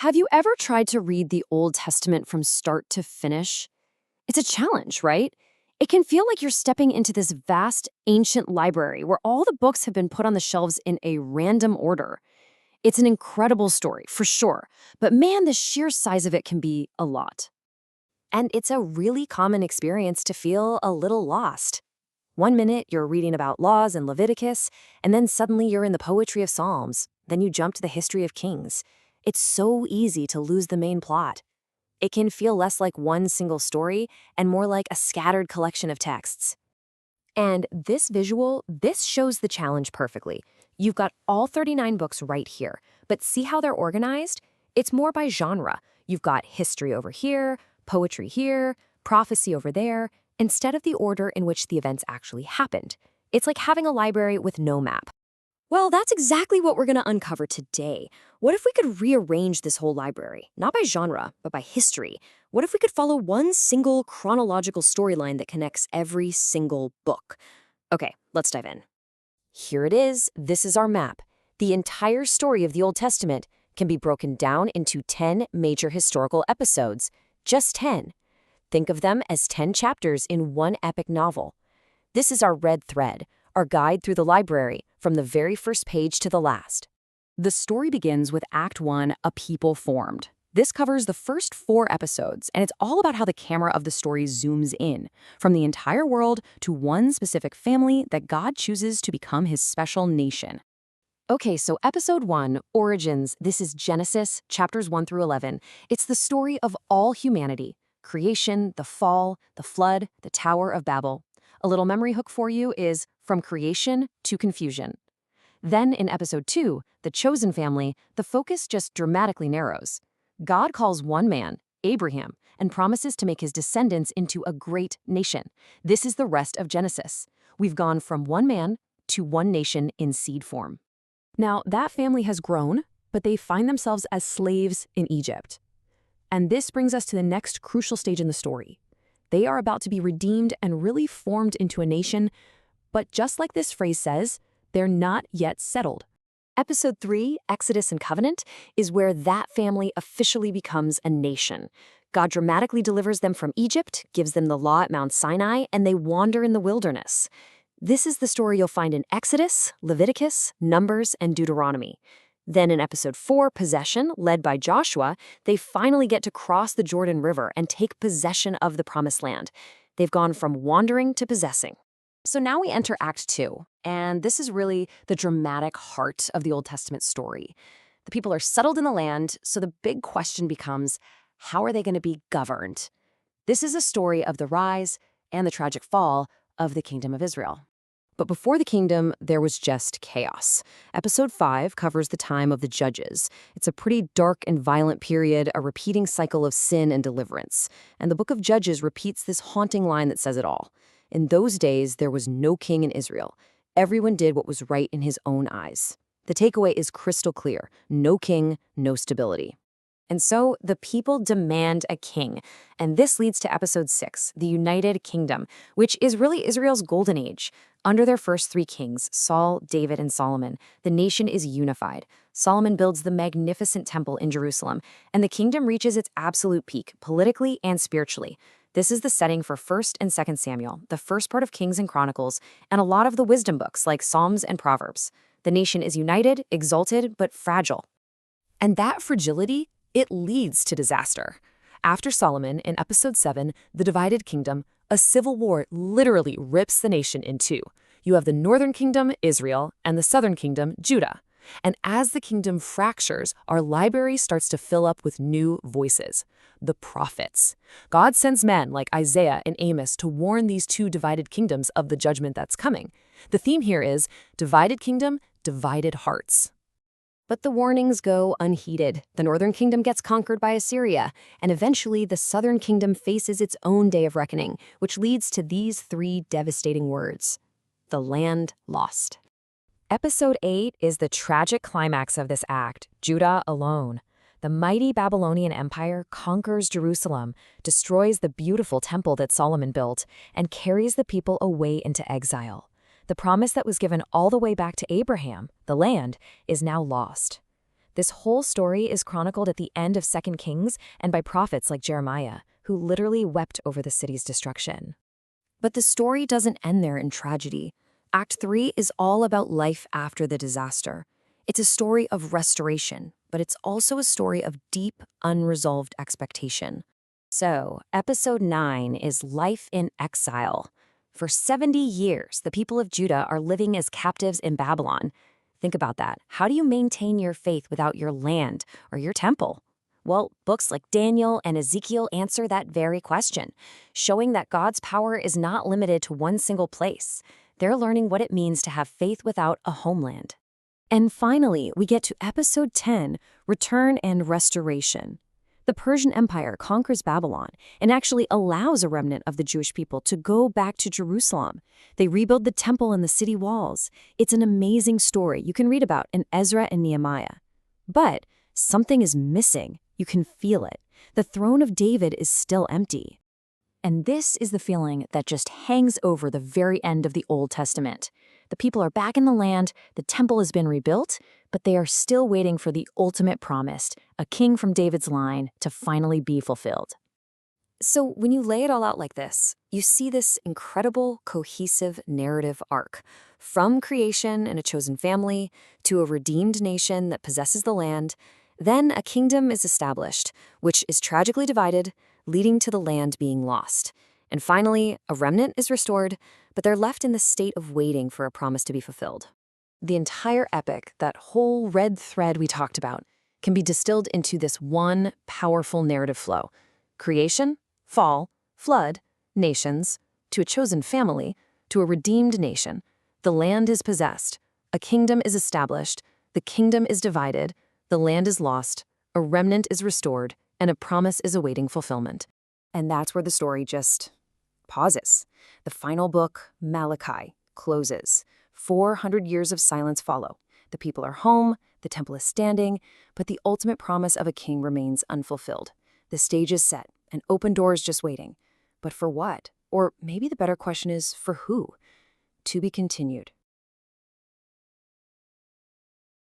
Have you ever tried to read the Old Testament from start to finish? It's a challenge, right? It can feel like you're stepping into this vast, ancient library where all the books have been put on the shelves in a random order. It's an incredible story, for sure, but man, the sheer size of it can be a lot. And it's a really common experience to feel a little lost. One minute you're reading about laws in Leviticus, and then suddenly you're in the poetry of Psalms. Then you jump to the history of Kings. It's so easy to lose the main plot. It can feel less like one single story and more like a scattered collection of texts. And this shows the challenge perfectly. You've got all 39 books right here, but see how they're organized? It's more by genre. You've got history over here, poetry here, prophecy over there, instead of the order in which the events actually happened. It's like having a library with no map. Well, that's exactly what we're going to uncover today. What if we could rearrange this whole library, not by genre, but by history? What if we could follow one single chronological storyline that connects every single book? Okay, let's dive in. Here it is. This is our map. The entire story of the Old Testament can be broken down into 10 major historical episodes. Just 10. Think of them as 10 chapters in one epic novel. This is our red thread, our guide through the library, from the very first page to the last. The story begins with Act 1, A People Formed. This covers the first 4 episodes, and it's all about how the camera of the story zooms in, from the entire world to one specific family that God chooses to become his special nation. Okay, so Episode 1, Origins, this is Genesis, chapters 1 through 11. It's the story of all humanity: creation, the fall, the flood, the Tower of Babel. A little memory hook for you is From Creation to Confusion. Then in Episode 2, The Chosen Family, the focus just dramatically narrows. God calls one man, Abraham, and promises to make his descendants into a great nation. This is the rest of Genesis. We've gone from one man to one nation in seed form. Now, that family has grown, but they find themselves as slaves in Egypt. And this brings us to the next crucial stage in the story. They are about to be redeemed and really formed into a nation, but just like this phrase says, they're not yet settled. Episode 3, Exodus and Covenant, is where that family officially becomes a nation. God dramatically delivers them from Egypt, gives them the law at Mount Sinai, and they wander in the wilderness. This is the story you'll find in Exodus, Leviticus, Numbers, and Deuteronomy. Then in Episode 4, Possession, led by Joshua, they finally get to cross the Jordan River and take possession of the Promised Land. They've gone from wandering to possessing. So now we enter Act 2, and this is really the dramatic heart of the Old Testament story. The people are settled in the land, so the big question becomes, how are they going to be governed? This is a story of the rise and the tragic fall of the Kingdom of Israel. But before the kingdom, there was just chaos. Episode 5 covers the time of the judges. It's a pretty dark and violent period, a repeating cycle of sin and deliverance. And the book of Judges repeats this haunting line that says it all. In those days, there was no king in Israel. Everyone did what was right in his own eyes. The takeaway is crystal clear: no king, no stability. And so the people demand a king. And this leads to Episode 6, the United Kingdom, which is really Israel's golden age. Under their first 3 kings, Saul, David, and Solomon, the nation is unified. Solomon builds the magnificent temple in Jerusalem, and the kingdom reaches its absolute peak, politically and spiritually. This is the setting for 1st and 2nd Samuel, the first part of Kings and Chronicles, and a lot of the wisdom books like Psalms and Proverbs. The nation is united, exalted, but fragile. And that fragility, it leads to disaster. After Solomon, in Episode 7, the divided kingdom, a civil war literally rips the nation in two. You have the northern kingdom, Israel, and the southern kingdom, Judah. And as the kingdom fractures, our library starts to fill up with new voices: the prophets. God sends men like Isaiah and Amos to warn these 2 divided kingdoms of the judgment that's coming. The theme here is divided kingdom, divided hearts. But the warnings go unheeded. The northern kingdom gets conquered by Assyria, and eventually the southern kingdom faces its own day of reckoning, which leads to these 3 devastating words: the land lost. Episode 8 is the tragic climax of this act, Judah alone. The mighty Babylonian Empire conquers Jerusalem, destroys the beautiful temple that Solomon built, and carries the people away into exile. The promise that was given all the way back to Abraham, the land, is now lost. This whole story is chronicled at the end of Second Kings and by prophets like Jeremiah, who literally wept over the city's destruction. But the story doesn't end there in tragedy. Act 3 is all about life after the disaster. It's a story of restoration, but it's also a story of deep, unresolved expectation. So, episode 9 is Life in Exile. For 70 years, the people of Judah are living as captives in Babylon. Think about that. How do you maintain your faith without your land or your temple? Well, books like Daniel and Ezekiel answer that very question, showing that God's power is not limited to one single place. They're learning what it means to have faith without a homeland. And finally, we get to episode 10, Return and Restoration. The Persian Empire conquers Babylon and actually allows a remnant of the Jewish people to go back to Jerusalem. They rebuild the temple and the city walls. It's an amazing story you can read about in Ezra and Nehemiah. But something is missing. You can feel it. The throne of David is still empty. And this is the feeling that just hangs over the very end of the Old Testament. The people are back in the land, the temple has been rebuilt, but they are still waiting for the ultimate promise, a king from David's line, to finally be fulfilled. So when you lay it all out like this, you see this incredible, cohesive narrative arc, from creation and a chosen family to a redeemed nation that possesses the land. Then a kingdom is established, which is tragically divided, leading to the land being lost. And finally, a remnant is restored, but they're left in the state of waiting for a promise to be fulfilled. The entire epic, that whole red thread we talked about, can be distilled into this one powerful narrative flow. Creation, fall, flood, nations, to a chosen family, to a redeemed nation. The land is possessed, a kingdom is established, the kingdom is divided, the land is lost, a remnant is restored, and a promise is awaiting fulfillment. And that's where the story just pauses. The final book, Malachi, closes. 400 years of silence follow. The people are home, the temple is standing, but the ultimate promise of a king remains unfulfilled. The stage is set, and open doors just waiting. But for what? Or maybe the better question is, for who? To be continued.